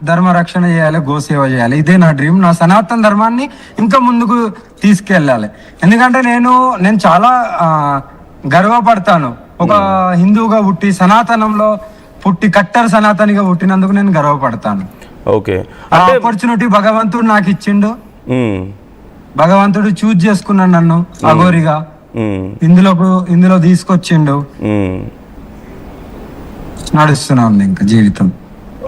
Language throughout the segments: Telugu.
ధర్మ రక్షణ చేయాలి, గోసేవ చేయాలి. ఇదే నా డ్రీమ్. నా సనాతన ధర్మాన్ని ఇంకా ముందుకు తీసుకెళ్ళాలి. ఎందుకంటే నేను చాలా గర్వపడతాను. ఒక హిందువుగా పుట్టి సనాతనంలో పుట్టి కట్టర్ సనాతనిగా పుట్టినందుకు నేను గర్వపడతాను. ఓకే, ఆపర్చునిటీ భగవంతుడు నాకు ఇచ్చిండు. భగవంతుడు చూజ్ చేసుకున్నాడు నన్ను అఘోరిగా, ఇందులో తీసుకొచ్చిండు. నడుస్తున్నాను ఇంకా జీవితం.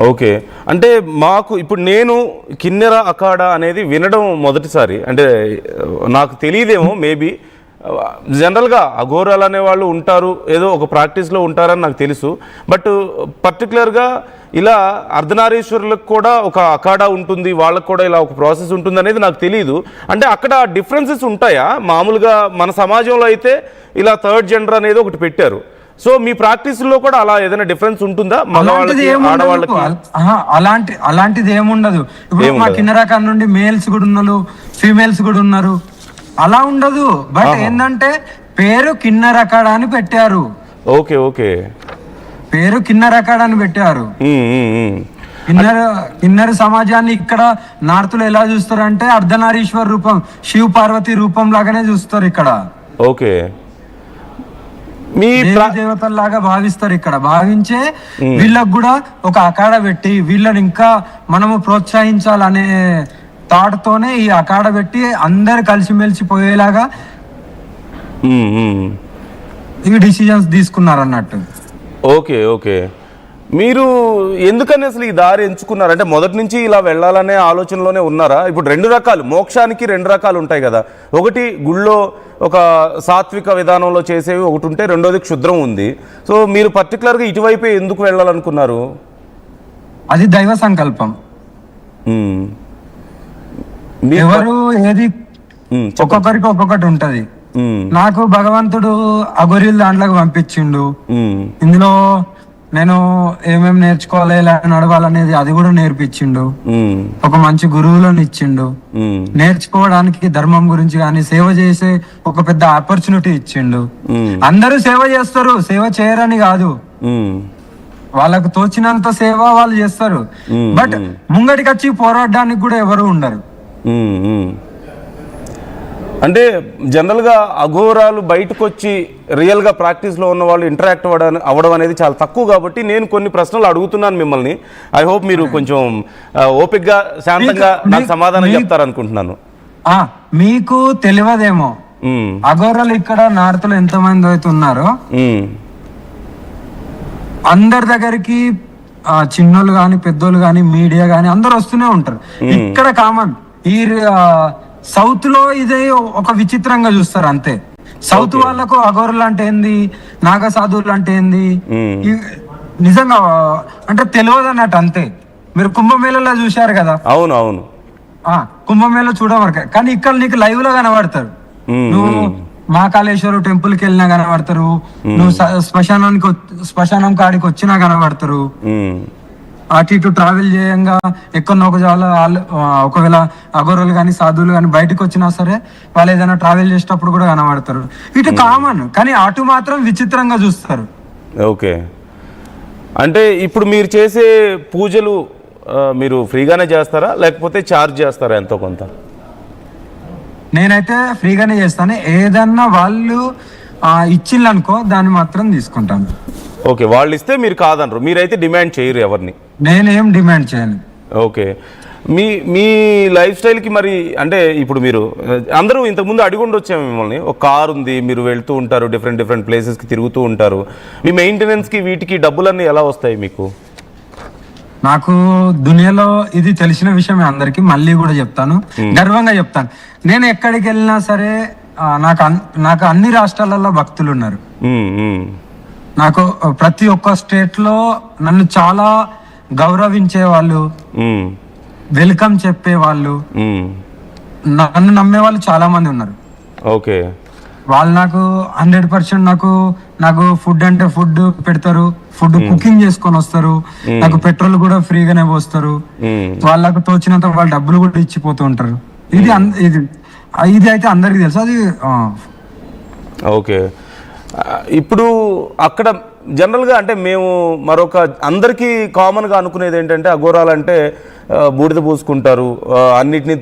ఓకే, అంటే మాకు ఇప్పుడు నేను కిన్నెర అఖాడా అనేది వినడం మొదటిసారి. అంటే నాకు తెలియదేమో, మేబీ జనరల్గా అఘోరాలు అనే వాళ్ళు ఉంటారు, ఏదో ఒక ప్రాక్టీస్లో ఉంటారని నాకు తెలుసు. బట్ పర్టికులర్గా ఇలా అర్ధనారీశ్వరులకు కూడా ఒక అఖాడా ఉంటుంది, వాళ్ళకు కూడా ఇలా ఒక ప్రాసెస్ ఉంటుంది అనేది నాకు తెలియదు. అంటే అక్కడ డిఫరెన్సెస్ ఉంటాయా? మామూలుగా మన సమాజంలో అయితే ఇలా థర్డ్ జెండర్ అనేది ఒకటి పెట్టారు. సో మీ ప్రాక్టీస్ లో కూడా అలా ఏదైనా డిఫరెన్స్ ఉంటుందా మగవాళ్ళకి ఆడవాళ్ళకి? అలాంటిది ఏముండదు. ఇప్పుడు మా కింద రకం నుండి మేల్స్ కూడా ఉన్నారు, ఫీమేల్స్ కూడా ఉన్నారు. అలా ఉండదు. బట్ ఏంటంటే పేరు కిన్నెర అఖాడా అని పెట్టారు. ఓకే ఓకే, పేరు కిన్నెర అఖాడా అని పెట్టారు. కిన్నెర సమాజాన్ని ఇక్కడ నార్త్ లో ఎలా చూస్తారు అంటే అర్ధనారీశ్వర రూపం, శివ పార్వతి రూపం లాగానే చూస్తారు ఇక్కడ. ఓకే, మీ దేవతల్లాగా భావిస్తారు ఇక్కడ. భావించే వీళ్ళకు కూడా ఒక అఖాడా పెట్టి వీళ్ళని ఇంకా మనము ప్రోత్సహించాలనే థాట్ తోనే ఈ అఖాడా పెట్టి అందరు కలిసిమెలిసి పోయేలాగా ఈ డిసిజన్స్ తీసుకున్నారు అన్నట్టు. ఓకే ఓకే, మీరు ఎందుకని అసలు ఈ దారి ఎంచుకున్నారు? అంటే మొదటి నుంచి ఇలా వెళ్ళాలనే ఆలోచనలోనే ఉన్నారా? ఇప్పుడు రెండు రకాలు, మోక్షానికి రెండు రకాలు ఉంటాయి కదా. ఒకటి గుళ్ళో ఒక సాత్విక విధానంలో చేసేవి ఒకటి ఉంటే, రెండోది క్షుద్రం ఉంది. సో మీరు పర్టికులర్గా ఇటువైపే ఎందుకు వెళ్ళాలనుకున్నారు? అది దైవ సంకల్పం. ఎవరు ఏది ఒక్కొక్కరికి ఒక్కొక్కటి ఉంటది. నాకు భగవంతుడు అఘోరీల దాంట్లోకి పంపించిండు. ఇందులో నేను ఏమేమి నేర్చుకోవాలి, ఎలా నడవాలనేది అది కూడా నేర్పించిండు. ఒక మంచి గురువులను ఇచ్చిండు. నేర్చుకోవడానికి ధర్మం గురించి కానీ సేవ చేసే ఒక పెద్ద ఆపర్చునిటీ ఇచ్చిండు. అందరూ సేవ చేస్తారు, సేవ చేయరని కాదు. వాళ్ళకు తోచినంత సేవ వాళ్ళు చేస్తారు. బట్ ముంగటికి వచ్చి పోరాడడానికి కూడా ఎవరు ఉండరు. అంటే జనరల్గా అఘోరాలు బయటకు వచ్చి రియల్గా ప్రాక్టీస్లో ఉన్న వాళ్ళు ఇంటరాక్ట్ అవ్వడం అనేది చాలా తక్కువ. కాబట్టి నేను కొన్ని ప్రశ్నలు అడుగుతున్నాను మిమ్మల్ని. ఐ హోప్ మీరు కొంచెం ఓపికగా శాంతంగా నాకు సమాధానం చెప్తారనుకుంటున్నాను. మీకు తెలియదేమో అఘోరాలు ఇక్కడ నార్త్ లో ఎంతమంది అయితే ఉన్నారో అందరి దగ్గరికి చిన్నోళ్ళు గాని పెద్దోళ్ళు గాని మీడియా గాని అందరు వస్తూనే ఉంటారు. ఇక్కడ కామన్. ఈ సౌత్ లో ఇదే ఒక విచిత్రంగా చూస్తారు అంతే. సౌత్ వాళ్ళకు అఘోరులు అంటే ఏంది, నాగ సాధువులు అంటే ఏంది నిజంగా అంటే తెలియదు అన్నట్టు అంతే. మీరు కుంభమేళలో చూశారు కదా. అవును అవును, కుంభమేళ చూడవరకు. కానీ ఇక్కడ నీకు లైవ్ లో కనబడతారు. నువ్వు మహాకాళేశ్వర టెంపుల్ కి వెళ్ళినా కనబడతారు, నువ్వు శ్మశానం కాడికి వచ్చినా కనబడతారు. అటు ఇటు ట్రావెల్ చేయంగా ఎక్కడో ఒకవేళ అఘోరాలు కానీ సాధువులు కానీ బయటకు వచ్చినా సరే వాళ్ళు ఏదైనా ట్రావెల్ చేసేటప్పుడు కూడా కనబడతారు. ఇటు కామన్, కానీ అటు మాత్రం విచిత్రంగా చూస్తారు. ఓకే, అంటే ఇప్పుడు మీరు చేసే పూజలు మీరు ఫ్రీగానే చేస్తారా లేకపోతే ఛార్జ్ చేస్తారా ఎంతో కొంత? నేనైతే ఫ్రీగానే చేస్తాను. ఏదన్నా వాళ్ళు ఇచ్చిల్లనుకో దాన్ని మాత్రం తీసుకుంటాను. ఓకే, వాళ్ళు ఇస్తే మీరు కాదనరు, మీరైతే డిమాండ్ చేయరు ఎవరిని? నేనేం డిమాండ్ చేయను. ఓకే, మీ లైఫ్ స్టైల్కి మరి అంటే ఇప్పుడు మీరు అందరూ ఇంతకుముందు అడిగి ఉండొచ్చాము మిమ్మల్ని. ఒక కార్ ఉంది, మీరు వెళ్తూ ఉంటారు, డిఫరెంట్ ప్లేసెస్కి తిరుగుతూ ఉంటారు. మీ మెయింటెనెన్స్కి వీటికి డబ్బులన్నీ ఎలా వస్తాయి మీకు? నాకు దునియాలో ఇది తెలిసిన విషయమే అందరికి. మళ్ళీ కూడా చెప్తాను, గర్వంగా చెప్తాను. నేను ఎక్కడికి వెళ్ళినా సరే నాకు అన్ని రాష్ట్రాలలో భక్తులు ఉన్నారు. నాకు ప్రతి ఒక్క స్టేట్ లో నన్ను చాలా గౌరవించే వాళ్ళు, వెల్కమ్ చెప్పే వాళ్ళు, నన్ను నమ్మే వాళ్ళు చాలా మంది ఉన్నారు. ఓకే, వాళ్ళు నాకు 100% నాకు ఫుడ్ అంటే ఫుడ్ పెడతారు, ఫుడ్ కుకింగ్ చేసుకొని వస్తారు, నాకు పెట్రోల్ కూడా ఫ్రీగానే పోస్తారు. వాళ్ళకు తోచినంత వాళ్ళు డబ్బులు కూడా ఇచ్చిపోతూ ఉంటారు. ఇది అయితే అందరికి తెలుసు. అది ఓకే. ఇప్పుడు అక్కడ జనరల్గా అంటే మేము మరొక అందరికీ కామన్గా అనుకునేది ఏంటంటే అఘోరాలంటే బూడిద పూసుకుంటారు, అన్నిటినీ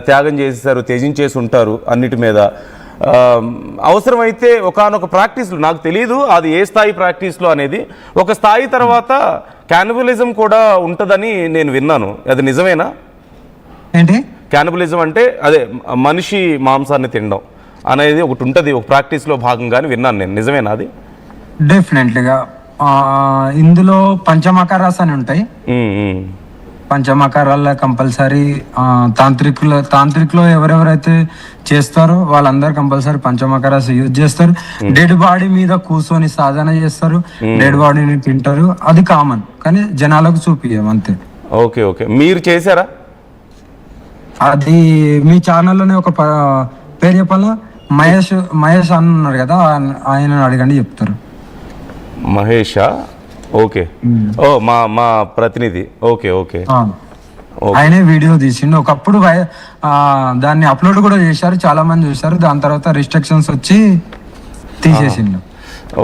త్యాగం చేసేసారు, త్యజించేసి ఉంటారు అన్నిటి మీద. అవసరమైతే ఒకానొక ప్రాక్టీస్లో, నాకు తెలియదు అది ఏ స్థాయి ప్రాక్టీస్లో అనేది, ఒక స్థాయి తర్వాత క్యానిబలిజం కూడా ఉంటుందని నేను విన్నాను. అది నిజమేనా? ఏంటి క్యానిబలిజం అంటే అదే మనిషి మాంసాన్ని తినడం అనేది ఒకటి ఉంటుంది ఒక ప్రాక్టీస్లో భాగంగానే విన్నాను నేను. నిజమేనా అది? డెఫినెట్లీగా ఇందులో పంచమకారాస్ అని ఉంటాయి. పంచమకారాల్లో కంపల్సరీ తాంత్రికులో ఎవరెవరైతే చేస్తారో వాళ్ళందరూ కంపల్సరీ పంచమకారాస్ యూజ్ చేస్తారు. డెడ్ బాడీ మీద కూర్చొని సాధన చేస్తారు, డెడ్ బాడీని తింటారు. అది కామన్, కానీ జనాలకు చూపియం అంతే. ఓకే ఓకే, మీరు చేశారా? అది మీ ఛానల్లోనే ఒక పేరు చెప్పాలా, మహేష్ అన్న ఉన్నారు కదా, ఆయన అడగండి చెప్తారు. మహేషా? ఓకే, ఓ మా ప్రతినిధి. ఓకే ఓకే, ఆయనే వీడియో తీసిండు. ఒకప్పుడు దాన్ని అప్లోడ్ కూడా చేశారు, చాలా మంది చూశారు. దాని తర్వాత రిస్ట్రిక్షన్స్ వచ్చి తీసేసిండు.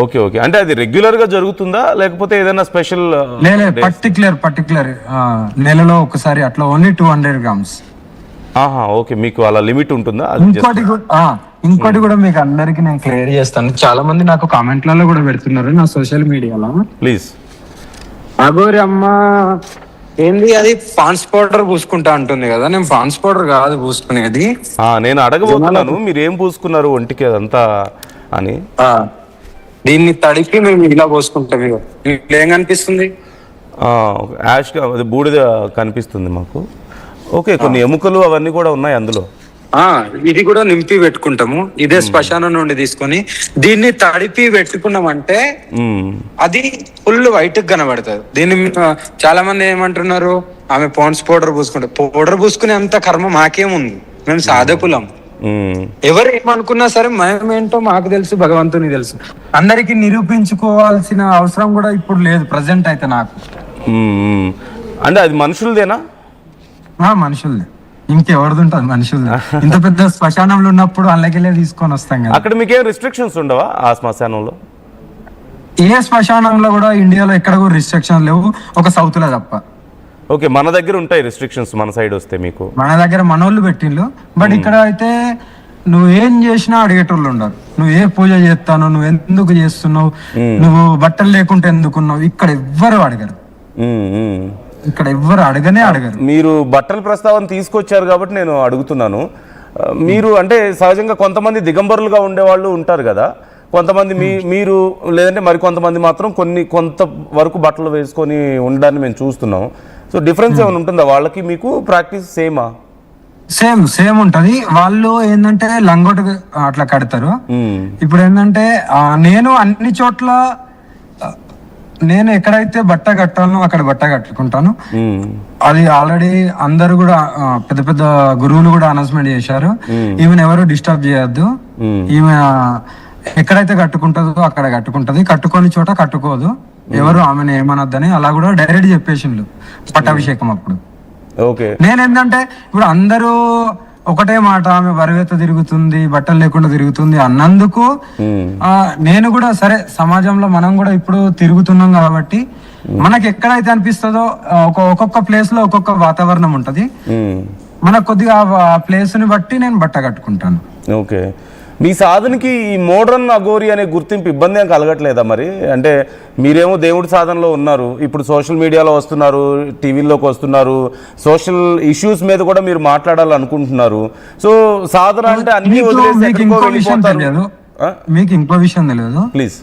ఓకే ఓకే, అంటే అది రెగ్యులర్ గా జరుగుతుందా లేకపోతే ఏదైనా స్పెషల్? లేదు, పర్టికులర్ నెలలో ఒకసారి అట్లా, ఓన్లీ 200 grams. ఆహా, ఓకే, మీకు అలా లిమిట్ ఉంటుందా? ఇంకోటి కూడా మీకు అందరికి నేను క్లియర్ చేస్తాను. చాలా మంది నాకు కామెంట్లలో కూడా పెడుతున్నారు నా సోషల్ మీడియాలో. ప్లీజ్. అఘోరి అమ్మ ఏంది అది పాన్స్ పౌడర్ పూసుకుంటా అంటుంది కదా, నేను పాన్స్ పౌడర్ కాదు పూసుకునేది. నేను అడగబోతున్నాను మీరు ఏం పూసుకున్నారు ఒంటికి అదంతా అని. దీన్ని తడిపి మేము ఇలా పోసుకుంటాం. ఏం కనిపిస్తుంది? యాష్ బూడిద కనిపిస్తుంది మాకు. ఓకే, కొన్ని ఎముకలు అవన్నీ కూడా ఉన్నాయి అందులో. ఇది కూడా నింపి పెట్టుకుంటాము. ఇదే శ్మశానం నుండి తీసుకొని దీన్ని తడిపి పెట్టుకున్నామంటే అది ఫుల్ వైట్ కనబడుతుంది. దీన్ని చాలా మంది ఏమంటున్నారు, ఆమె పాన్స్ పౌడర్ పూసుకుంటారు. పౌడర్ పూసుకునే అంత కర్మ మాకేముంది, మేము సాధకులం. ఎవరు ఏమనుకున్నా సరే మేమేంటో మాకు తెలుసు, భగవంతుని తెలుసు. అందరికి నిరూపించుకోవాల్సిన అవసరం కూడా ఇప్పుడు లేదు ప్రజెంట్ అయితే నాకు. అంటే అది మనుషులదేనా? మనుషులదే, ఇంకెవరిది ఉంటుంది మనుషులు. ఇంత పెద్ద శ్మశానంలో ఉన్నప్పుడు అందులోకెళ్ళే తీసుకొని వస్తాం కదా. అక్కడ మీకేం రిస్ట్రిక్షన్స్ ఉండవా ఆ శ్మశానంలో? ఏ శ్మశానంలో కూడా ఇండియాలో ఎక్కడ కూడా రిస్ట్రిక్షన్స్ లేవు, ఒక సౌత్ లో తప్ప. ఓకే, మన దగ్గర ఉంటాయి రిస్ట్రిక్షన్స్, మన సైడ్ వస్తే మీకు. మన దగ్గర మనోళ్ళు పెట్టిండ్రు, బట్ ఇక్కడ అయితే నువ్వు ఏం చేసినా అడిగేటోళ్ళు ఉండరు. నువ్వు ఏ పూజ చేస్తాను, నువ్వు ఎందుకు చేస్తున్నావు, నువ్వు బట్టలు లేకుంటే ఎందుకున్నావు, ఇక్కడ ఎవ్వరు అడగరు. ఇక్కడ ఎవ్వరు అడగరు. మీరు బట్టల ప్రస్తావన తీసుకొచ్చారు కాబట్టి నేను అడుగుతున్నాను. మీరు అంటే సహజంగా కొంతమంది దిగంబరులుగా ఉండేవాళ్ళు ఉంటారు కదా, కొంతమంది మీరు లేదంటే మరి కొంతమంది మాత్రం కొంత వరకు బట్టలు వేసుకొని ఉండడాన్ని మేము చూస్తున్నాం. సో డిఫరెన్స్ ఏమైనా ఉంటుందా వాళ్ళకి మీకు? ప్రాక్టీస్ సేమా? సేమ్ ఉంటది. వాళ్ళు ఏంటంటే లంగోటు అట్లా కడతారు. ఇప్పుడు ఏంటంటే నేను అన్ని చోట్ల నేను ఎక్కడైతే బట్ట కట్టానో అక్కడ బట్ట కట్టుకుంటాను. అది ఆల్రెడీ అందరు కూడా పెద్ద పెద్ద గురువులు కూడా అనౌన్స్మెంట్ చేశారు, ఈమెను ఎవరు డిస్టర్బ్ చేయొద్దు, ఈమె ఎక్కడైతే కట్టుకుంటుందో అక్కడ కట్టుకుంటది, కట్టుకోని చోట కట్టుకోదు, ఎవరు ఆమెను ఏమనొద్దని అలా కూడా డైరెక్ట్ చెప్పేసిండు పట్టాభిషేకం అప్పుడు. నేనేంటంటే ఇప్పుడు అందరూ ఒకటే మాట, ఆమె వరవేత తిరుగుతుంది, బట్టలు లేకుండా తిరుగుతుంది అన్నందుకు నేను కూడా సరే, సమాజంలో మనం కూడా ఇప్పుడు తిరుగుతున్నాం కాబట్టి మనకి ఎక్కడైతే అనిపిస్తుందో ఒక్కొక్క ప్లేస్ లో ఒక్కొక్క వాతావరణం ఉంటది, మనకు కొద్దిగా ఆ ప్లేస్ ని బట్టి నేను బట్ట కట్టుకుంటాను. ఓకే, మీ సాధనకి ఈ మోడర్న్ అఘోరి అనే గుర్తింపు ఇబ్బంది ఏం కలగట్లేదా మరి? అంటే మీరేమో దేవుడి సాధనలో ఉన్నారు, ఇప్పుడు సోషల్ మీడియాలో వస్తున్నారు, టీవీలోకి వస్తున్నారు, సోషల్ ఇష్యూస్ మీద కూడా మీరు మాట్లాడాలనుకుంటున్నారు. సో సాధన అంటే అన్ని మీకు ఇంకో విషయం తెలియదు ప్లీజ్.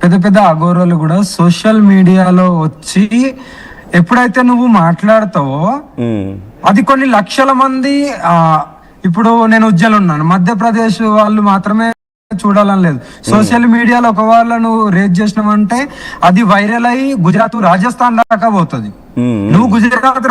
పెద్ద పెద్ద అఘోరాలు కూడా సోషల్ మీడియాలో వచ్చి ఎప్పుడైతే నువ్వు మాట్లాడతావో అది కొన్ని లక్షల మంది, ఇప్పుడు నేను ఉజ్జలు ఉన్నాను, మధ్యప్రదేశ్ వాళ్ళు మాత్రమే చూడాలని లేదు. సోషల్ మీడియాలో ఒక వాళ్ళను రేట్ చేసినామంటే అది వైరల్ అయ్యి గుజరాత్ రాజస్థాన్ దాకా పోతుంది. నువ్వు గుజరాత్